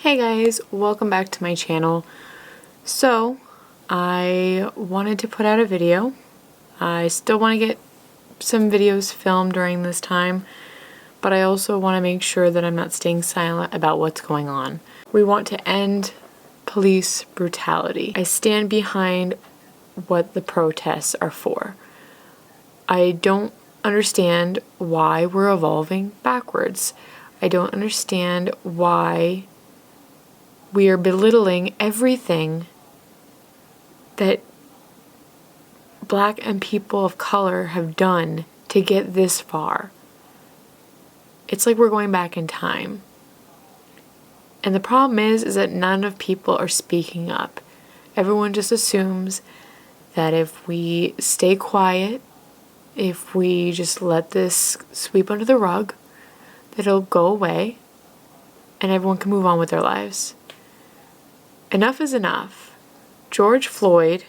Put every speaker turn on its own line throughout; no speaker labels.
Hey guys, welcome back to my channel. So, I wanted to put out a video. I still want to get some videos filmed during this time, but I also want to make sure that I'm not staying silent about what's going on. We want to end police brutality. I stand behind what the protests are for. I don't understand why we're evolving backwards. I don't understand why we are belittling everything that Black and people of color have done to get this far. It's like we're going back in time. And the problem is that none of people are speaking up. Everyone just assumes that if we stay quiet, if we just let this sweep under the rug, that it'll go away and everyone can move on with their lives. Enough is enough. George Floyd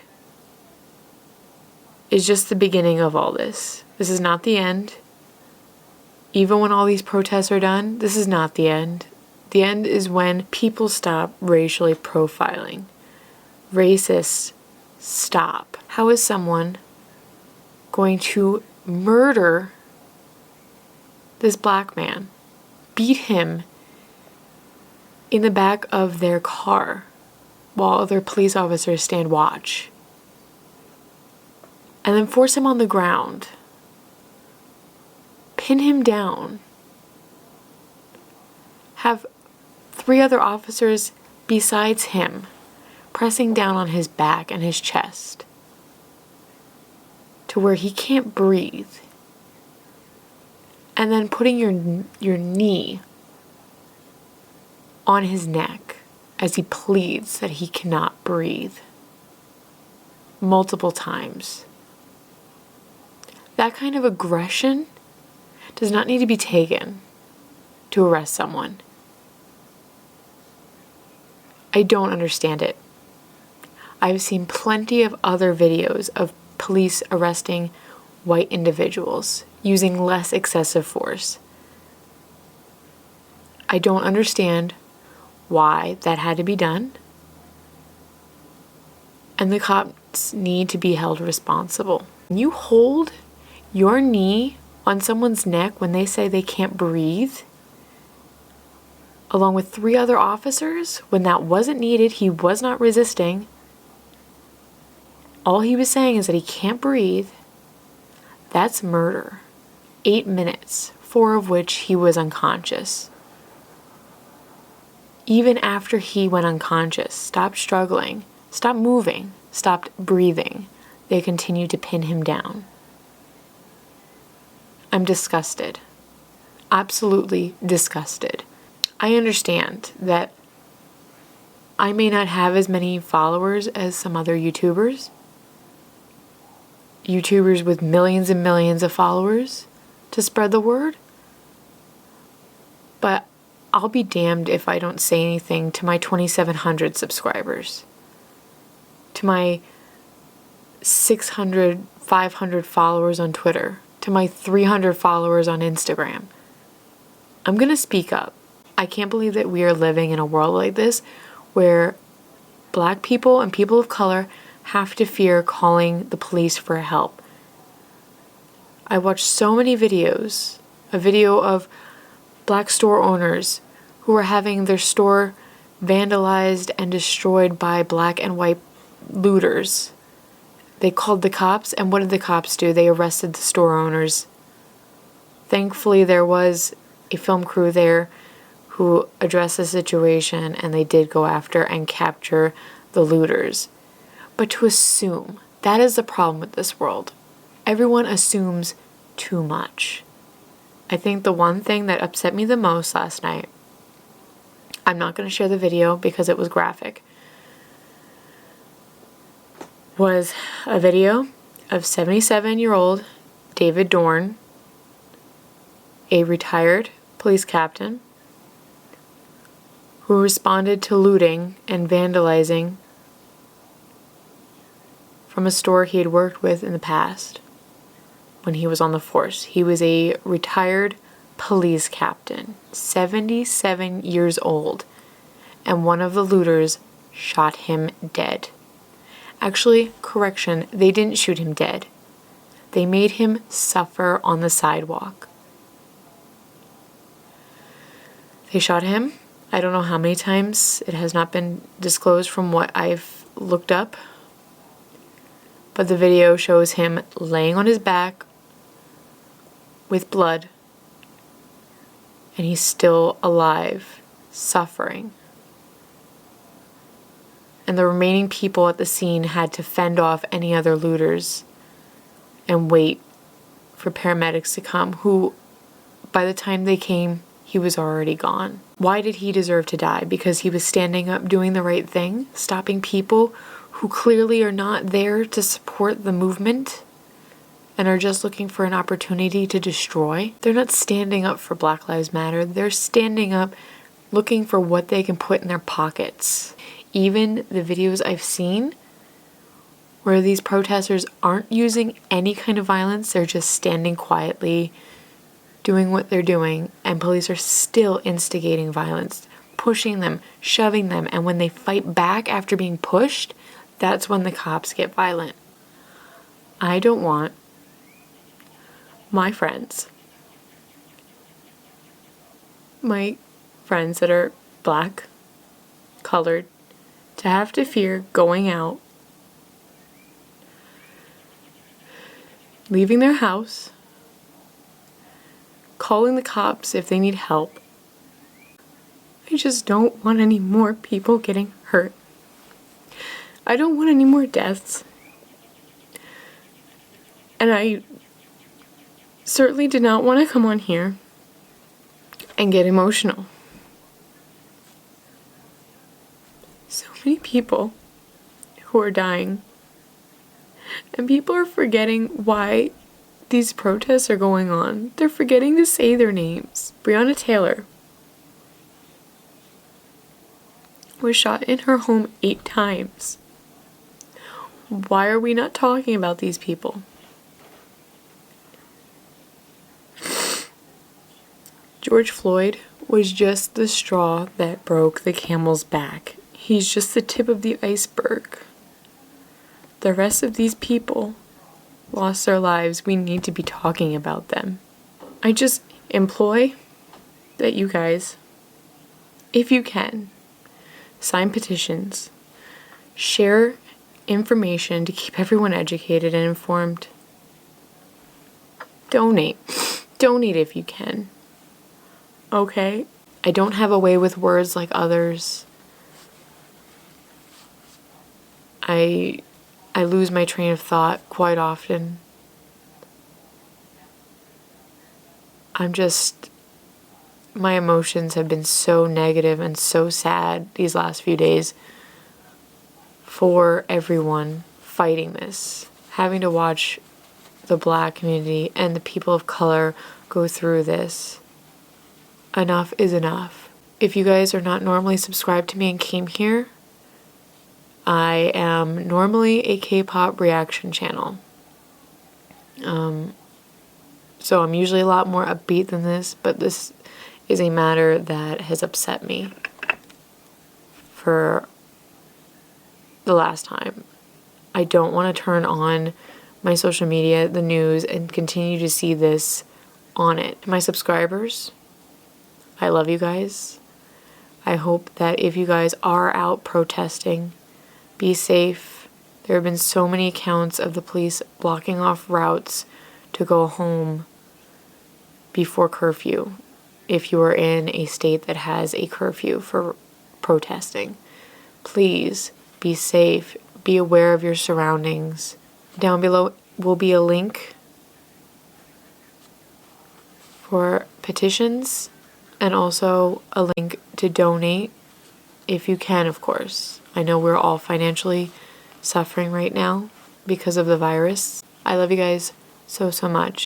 is just the beginning of all this. This is not the end. Even when all these protests are done, this is not the end. The end is when people stop racially profiling. Racists stop. How is someone going to murder this Black man, beat him in the back of their car while other police officers stand watch, and then force him on the ground, pin him down, have 3 other officers besides him pressing down on his back and his chest to where he can't breathe, and then putting your knee on his neck as he pleads that he cannot breathe multiple times. That kind of aggression does not need to be taken to arrest someone. I don't understand it. I've seen plenty of other videos of police arresting white individuals using less excessive force. I don't understand why that had to be done, and the cops need to be held responsible. When you hold your knee on someone's neck when they say they can't breathe, along with 3 other officers, when that wasn't needed, he was not resisting. All he was saying is that he can't breathe. That's murder. 8 minutes, 4 of which he was unconscious. Even after he went unconscious, stopped struggling, stopped moving, stopped breathing, they continued to pin him down. I'm disgusted. Absolutely disgusted. I understand that I may not have as many followers as some other YouTubers with millions and millions of followers to spread the word, but I'll be damned if I don't say anything to my 2,700 subscribers, to my 600, 500 followers on Twitter, to my 300 followers on Instagram. I'm gonna speak up. I can't believe that we are living in a world like this where Black people and people of color have to fear calling the police for help. I watched so many videos, a video of Black store owners who were having their store vandalized and destroyed by Black and white looters. They called the cops, and what did the cops do? They arrested the store owners. Thankfully, there was a film crew there who addressed the situation, and they did go after and capture the looters. But to assume, that is the problem with this world. Everyone assumes too much. I think the one thing that upset me the most last night, I'm not going to share the video because it was graphic, was a video of 77-year-old David Dorn, a retired police captain, who responded to looting and vandalizing from a store he had worked with in the past when he was on the force. He was a retired police captain, 77 years old, and one of the looters shot him dead. Actually, correction, they didn't shoot him dead. They made him suffer on the sidewalk. They shot him. I don't know how many times. It has not been disclosed from what I've looked up. But the video shows him laying on his back with blood. And he's still alive, suffering. And the remaining people at the scene had to fend off any other looters and wait for paramedics to come, who, by the time they came, he was already gone. Why did he deserve to die? Because he was standing up, doing the right thing, stopping people who clearly are not there to support the movement and are just looking for an opportunity to destroy. They're not standing up for Black Lives Matter. They're standing up looking for what they can put in their pockets. Even the videos I've seen where these protesters aren't using any kind of violence, they're just standing quietly, doing what they're doing, and police are still instigating violence, pushing them, shoving them, and when they fight back after being pushed, that's when the cops get violent. I don't want my friends that are black, colored, to have to fear going out, leaving their house, calling the cops if they need help. I just don't want any more people getting hurt. I don't want any more deaths. And I certainly did not want to come on here and get emotional. So many people who are dying. And people are forgetting why these protests are going on. They're forgetting to say their names. Breonna Taylor was shot in her home 8 times. Why are we not talking about these people? George Floyd was just the straw that broke the camel's back. He's just the tip of the iceberg. The rest of these people lost their lives. We need to be talking about them. I just implore that you guys, if you can, sign petitions, share information to keep everyone educated and informed. Donate. Donate if you can. Okay? I don't have a way with words like others. I lose my train of thought quite often. My emotions have been so negative and so sad these last few days for everyone fighting this. Having to watch the Black community and the people of color go through this. Enough is enough. If you guys are not normally subscribed to me and came here, I am normally a K-pop reaction channel. So I'm usually a lot more upbeat than this, but this is a matter that has upset me for the last time. I don't want to turn on my social media, the news, and continue to see this on it. My subscribers, I love you guys. I hope that if you guys are out protesting, be safe. There have been so many accounts of the police blocking off routes to go home before curfew if you are in a state that has a curfew for protesting. Please be safe. Be aware of your surroundings. Down below will be a link for petitions and also a link to donate if you can, of course. I know we're all financially suffering right now because of the virus. I love you guys so much.